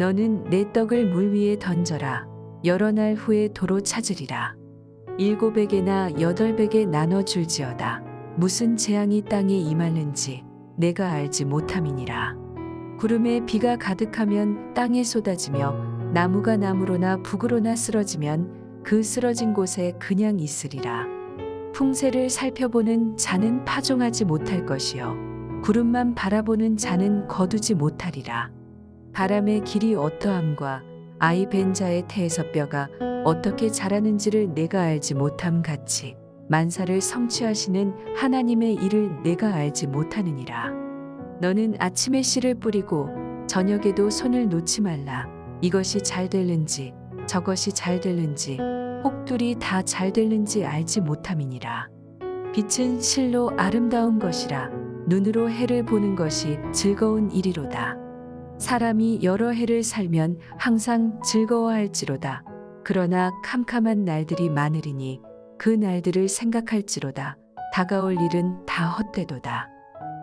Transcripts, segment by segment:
너는 내 떡을 물 위에 던져라. 여러 날 후에 도로 찾으리라. 7에게나 8에게 나눠 줄지어다. 무슨 재앙이 땅에 임하는지 내가 알지 못함이니라. 구름에 비가 가득하면 땅에 쏟아지며 나무가 나무로나 북으로나 쓰러지면 그 쓰러진 곳에 그냥 있으리라. 풍세를 살펴보는 자는 파종하지 못할 것이요 구름만 바라보는 자는 거두지 못하리라. 바람의 길이 어떠함과 아이 벤 자의 태에서 뼈가 어떻게 자라는지를 내가 알지 못함 같이 만사를 성취하시는 하나님의 일을 내가 알지 못하느니라. 너는 아침에 씨를 뿌리고 저녁에도 손을 놓지 말라. 이것이 잘 될는지 저것이 잘 될는지 혹둘이 다 잘 될는지 알지 못함이니라. 빛은 실로 아름다운 것이라. 눈으로 해를 보는 것이 즐거운 일이로다. 사람이 여러 해를 살면 항상 즐거워할지로다. 그러나 캄캄한 날들이 많으리니 그 날들을 생각할지로다. 다가올 일은 다 헛되도다.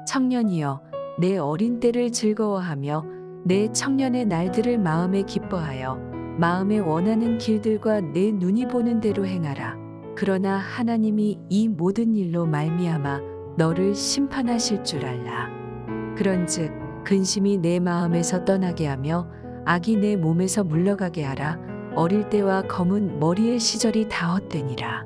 청년이여, 내 어린 때를 즐거워하며 내 청년의 날들을 마음에 기뻐하여 마음에 원하는 길들과 내 눈이 보는 대로 행하라. 그러나 하나님이 이 모든 일로 말미암아 너를 심판하실 줄 알라. 그런즉 근심이 내 마음에서 떠나게 하며 악이 내 몸에서 물러가게 하라. 어릴 때와 검은 머리의 시절이 다 헛되니라.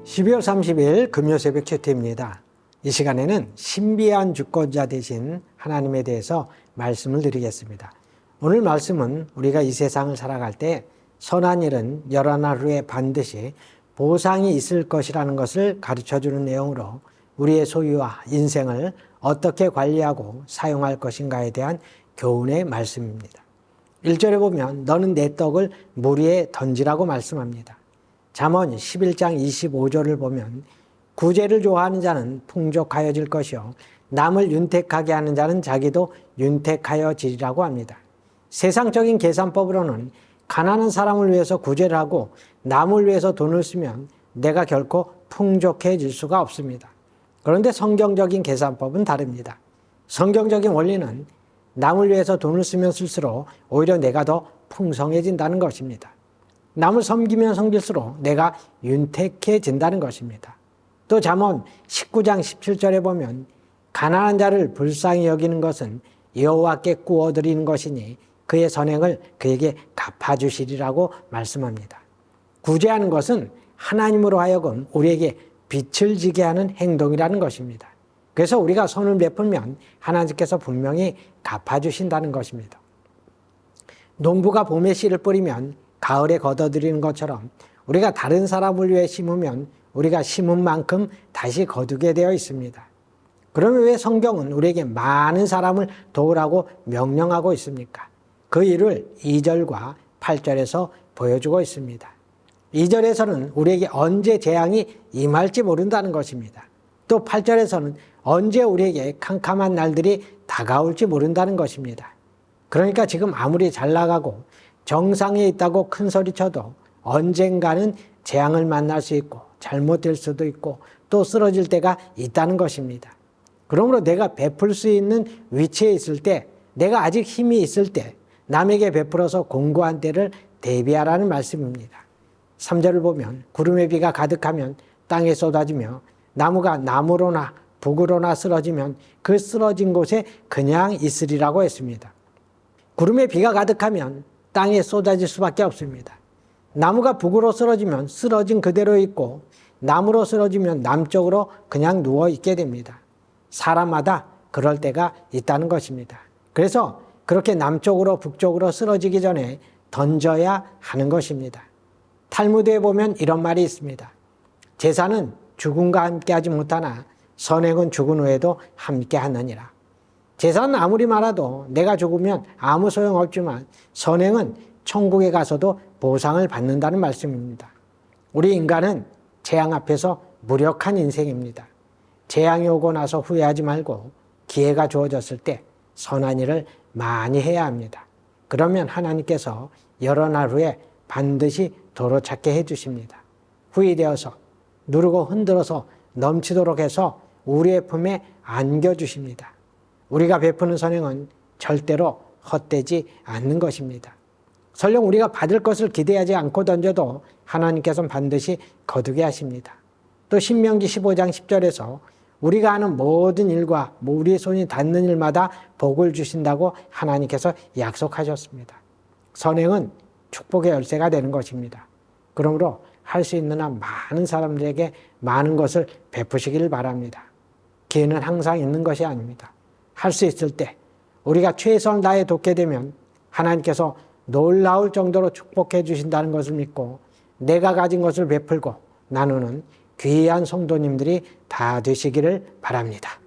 12월 30일 금요새벽 큐티입니다. 이 시간에는 신비한 주권자 되신 하나님에 대해서 말씀을 드리겠습니다. 오늘 말씀은 우리가 이 세상을 살아갈 때 선한 일은 여러 날 후에 반드시 보상이 있을 것이라는 것을 가르쳐주는 내용으로 우리의 소유와 인생을 어떻게 관리하고 사용할 것인가에 대한 교훈의 말씀입니다. 1절에 보면 너는 내 떡을 물 위에 던지라고 말씀합니다. 잠언 11장 25절을 보면 구제를 좋아하는 자는 풍족하여질 것이요 남을 윤택하게 하는 자는 자기도 윤택하여지리라고 합니다. 세상적인 계산법으로는 가난한 사람을 위해서 구제를 하고 남을 위해서 돈을 쓰면 내가 결코 풍족해질 수가 없습니다. 그런데 성경적인 계산법은 다릅니다. 성경적인 원리는 남을 위해서 돈을 쓰면 쓸수록 오히려 내가 더 풍성해진다는 것입니다. 남을 섬기면 섬길수록 내가 윤택해진다는 것입니다. 또 잠언 19장 17절에 보면 가난한 자를 불쌍히 여기는 것은 여호와께 구워드리는 것이니 그의 선행을 그에게 갚아주시리라고 말씀합니다. 구제하는 것은 하나님으로 하여금 우리에게 빛을 지게 하는 행동이라는 것입니다. 그래서 우리가 선을 베풀면 하나님께서 분명히 갚아주신다는 것입니다. 농부가 봄에 씨를 뿌리면 가을에 걷어들이는 것처럼 우리가 다른 사람을 위해 심으면 우리가 심은 만큼 다시 거두게 되어 있습니다. 그러면 왜 성경은 우리에게 많은 사람을 도우라고 명령하고 있습니까? 그 일을 2절과 8절에서 보여주고 있습니다. 2절에서는 우리에게 언제 재앙이 임할지 모른다는 것입니다. 또 8절에서는 언제 우리에게 캄캄한 날들이 다가올지 모른다는 것입니다. 그러니까 지금 아무리 잘 나가고 정상에 있다고 큰 소리 쳐도 언젠가는 재앙을 만날 수 있고 잘못될 수도 있고 또 쓰러질 때가 있다는 것입니다. 그러므로 내가 베풀 수 있는 위치에 있을 때, 내가 아직 힘이 있을 때 남에게 베풀어서 공고한 때를 대비하라는 말씀입니다. 3절을 보면 구름에 비가 가득하면 땅에 쏟아지며 나무가 나무로나 북으로나 쓰러지면 그 쓰러진 곳에 그냥 있으리라고 했습니다. 구름에 비가 가득하면 땅에 쏟아질 수밖에 없습니다. 나무가 북으로 쓰러지면 쓰러진 그대로 있고 남으로 쓰러지면 남쪽으로 그냥 누워 있게 됩니다. 사람마다 그럴 때가 있다는 것입니다. 그래서 그렇게 남쪽으로 북쪽으로 쓰러지기 전에 던져야 하는 것입니다. 탈무드에 보면 이런 말이 있습니다. 제사는 죽음과 함께하지 못하나 선행은 죽은 후에도 함께하느니라. 제사는 아무리 많아도 내가 죽으면 아무 소용없지만 선행은 천국에 가서도 보상을 받는다는 말씀입니다. 우리 인간은 재앙 앞에서 무력한 인생입니다. 재앙이 오고 나서 후회하지 말고 기회가 주어졌을 때 선한 일을 많이 해야 합니다. 그러면 하나님께서 여러 날 후에 반드시 도로 찾게 해주십니다. 후회되어서 누르고 흔들어서 넘치도록 해서 우리의 품에 안겨주십니다. 우리가 베푸는 선행은 절대로 헛되지 않는 것입니다. 설령 우리가 받을 것을 기대하지 않고 던져도 하나님께서는 반드시 거두게 하십니다. 또 신명기 15장 10절에서 우리가 하는 모든 일과 우리의 손이 닿는 일마다 복을 주신다고 하나님께서 약속하셨습니다. 선행은 축복의 열쇠가 되는 것입니다. 그러므로 할 수 있는 한 많은 사람들에게 많은 것을 베푸시기를 바랍니다. 기회는 항상 있는 것이 아닙니다. 할 수 있을 때 우리가 최선을 다해 돕게 되면 하나님께서 놀라울 정도로 축복해 주신다는 것을 믿고 내가 가진 것을 베풀고 나누는 귀한 성도님들이 다 되시기를 바랍니다.